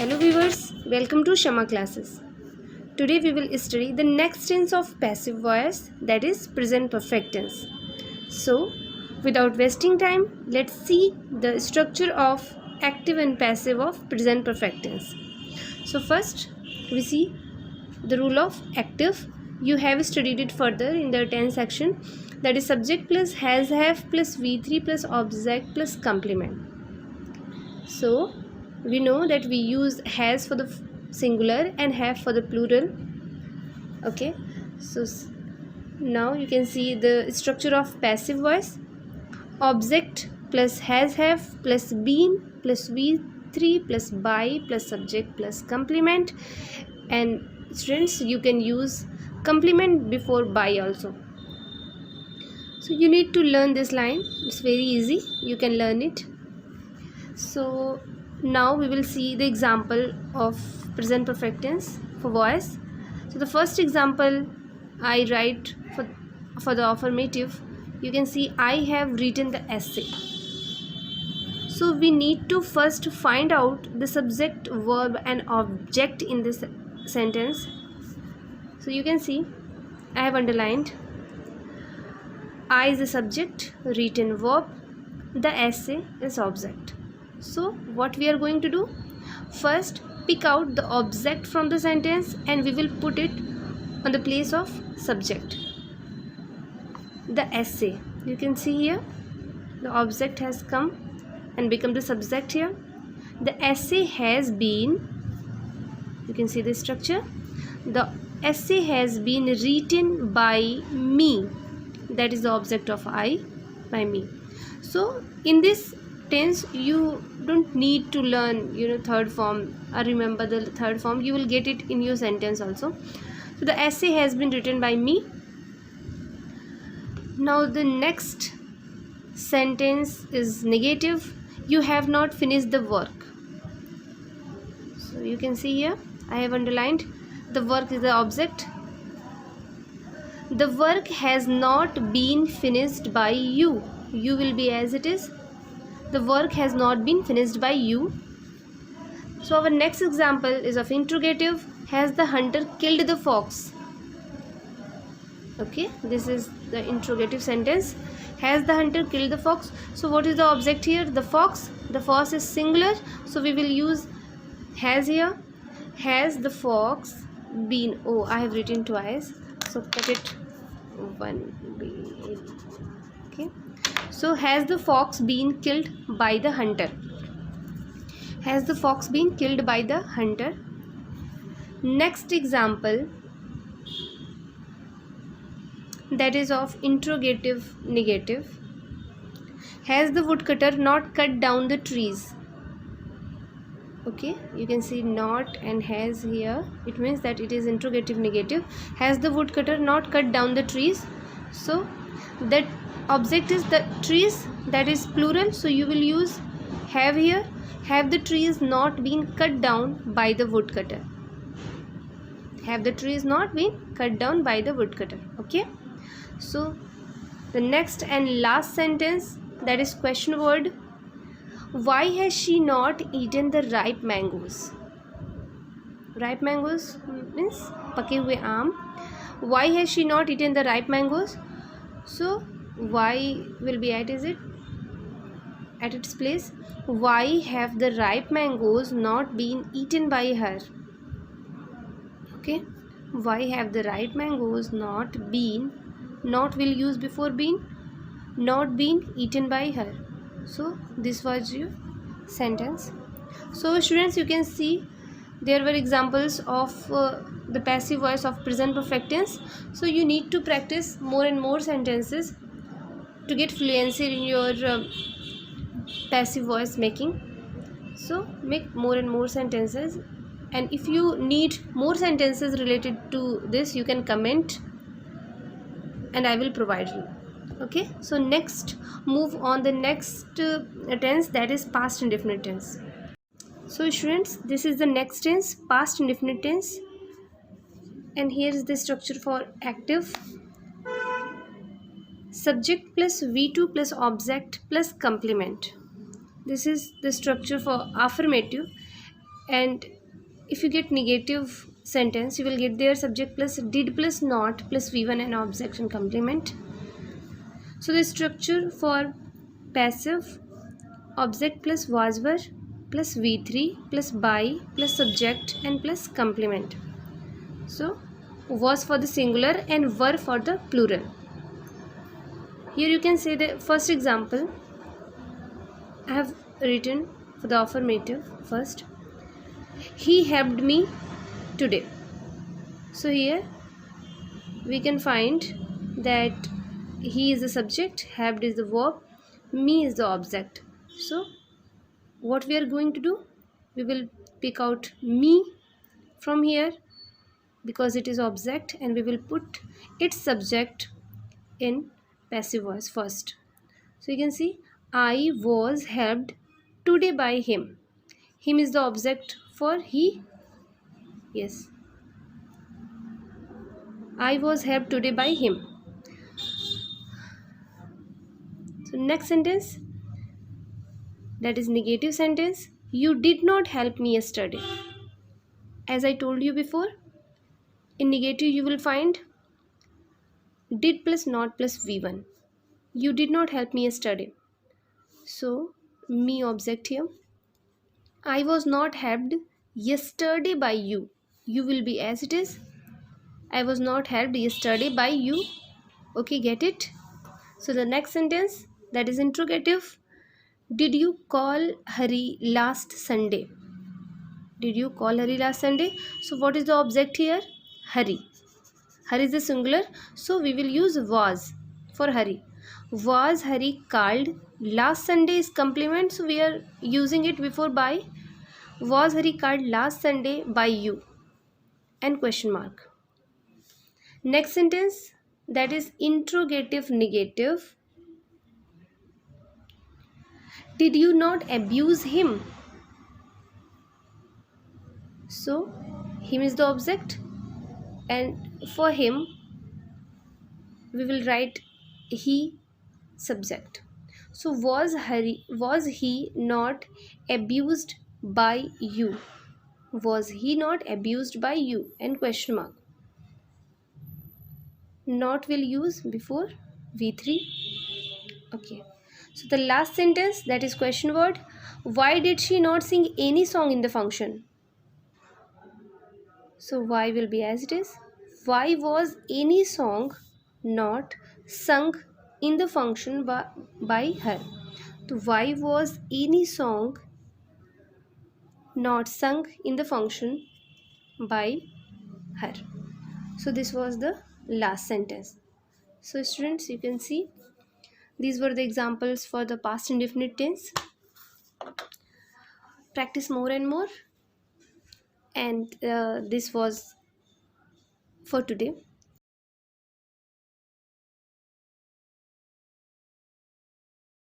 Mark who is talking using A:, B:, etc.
A: Hello viewers, welcome to Shama classes. Today we will study the next tense of passive voice, that is present perfect tense. So without wasting time, let's see the structure of active and passive of present perfect tense. So first we see the rule of active. You have studied it further in the tense section, that is subject plus has have plus V3 plus object plus complement. So we know that we use has for the singular and have for the plural. Okay, so now you can see the structure of passive voice. Object plus has have plus been plus V3 plus by plus subject plus complement. And students, you can use complement before by also. So you need to learn this line. It's very easy, you can learn it. So now we will see the example of present perfect tense for voice. So the first example I write for the affirmative. You can see I have written the essay. So we need to first find out the subject, verb and object in this sentence. So you can see I have underlined I is the subject, written verb, the essay is object. So what we are going to do? First pick out the object from the sentence and we will put it on the place of subject. The essay, you can see here the object has come and become the subject here. The essay has been, you can see the structure, the essay has been written by me, that is the object of I, by me. So in this tense you don't need to learn third form or remember the third form. You will get it in your sentence also. So the essay has been written by me. Now the next sentence is negative. You have not finished the work. So you can see here I have underlined the work is the object. The work has not been finished by you. You will be as it is. The work has not been finished by you. So our next example is of interrogative. Has the hunter killed the fox? Okay, this is the interrogative sentence. Has the hunter killed the fox? So what is the object here? The fox. The fox is singular, so we will use has here. Has the fox been, oh I have written twice, so cut it one B. Okay, so has the fox been killed by the hunter? Has the fox been killed by the hunter? Next example, that is of interrogative negative. Has the woodcutter not cut down the trees? Okay, you can see not and has here, it means that it is interrogative negative. Has the woodcutter not cut down the trees? So that object is the trees, that is plural, so you will use have here. Have the trees not been cut down by the woodcutter? Have the trees not been cut down by the woodcutter? Okay, so the next and last sentence, that is question word. Why has she not eaten the ripe mangoes? Ripe mangoes means पके हुए आम. Why has she not eaten the ripe mangoes? So why will be at its place. Why have the ripe mangoes not been eaten by her? Okay, why have the ripe mangoes not been, not will use before been, not been eaten by her. So this was your sentence. So students, you can see there were examples of the passive voice of present perfect tense. So you need to practice more and more sentences to get fluency in your passive voice making. So make more and more sentences, and if you need more sentences related to this, you can comment and I will provide you. Okay, so next move on the next tense, that is past indefinite tense. So students, this is the next tense, past indefinite tense, and here is the structure for active. Subject plus V2 plus object plus complement. This is the structure for affirmative, And if you get negative sentence, you will get their subject plus did plus not plus v1 and object and complement. So the structure for passive: object plus was were plus v3 plus by plus subject and plus complement. So was for the singular and were for the plural. Here you can say the first example. I have written for the affirmative first. He helped me today. So here we can find that he is the subject, helped is the verb, me is the object. So what we are going to do, we will pick out me from here because it is object, and we will put its subject in passive voice first. So you can see, I was helped today by him. Him is the object for he. Yes, I was helped today by him. So next sentence, that is negative sentence. You did not help me yesterday. As I told you before, in negative you will find did plus not plus v1. You did not help me yesterday. So me object here. I was not helped yesterday by you. You will be as it is. I was not helped yesterday by you. Okay, get it? So the next sentence, that is interrogative. Did you call Hari last Sunday? Did you call Hari last Sunday? So what is the object here? Hari. Hari is the singular, so we will use was for Hari. Was Hari called last Sunday is complement, so we are using it before by. Was Hari called last Sunday by you? And question mark. Next sentence, that is interrogative negative. Did you not abuse him? So him is the object, and for him we will write he subject. So was he not abused by you? Was he not abused by you? And question mark. Not will use before v3. Okay. So the last sentence, that is question word. Why did she not sing any song in the function? So why will be as it is. Why was any song not sung in the function by her? So why was any song not sung in the function by her? So this was the last sentence. So students, you can see these were the examples for the past indefinite tense. Practice more and more, and this was for today.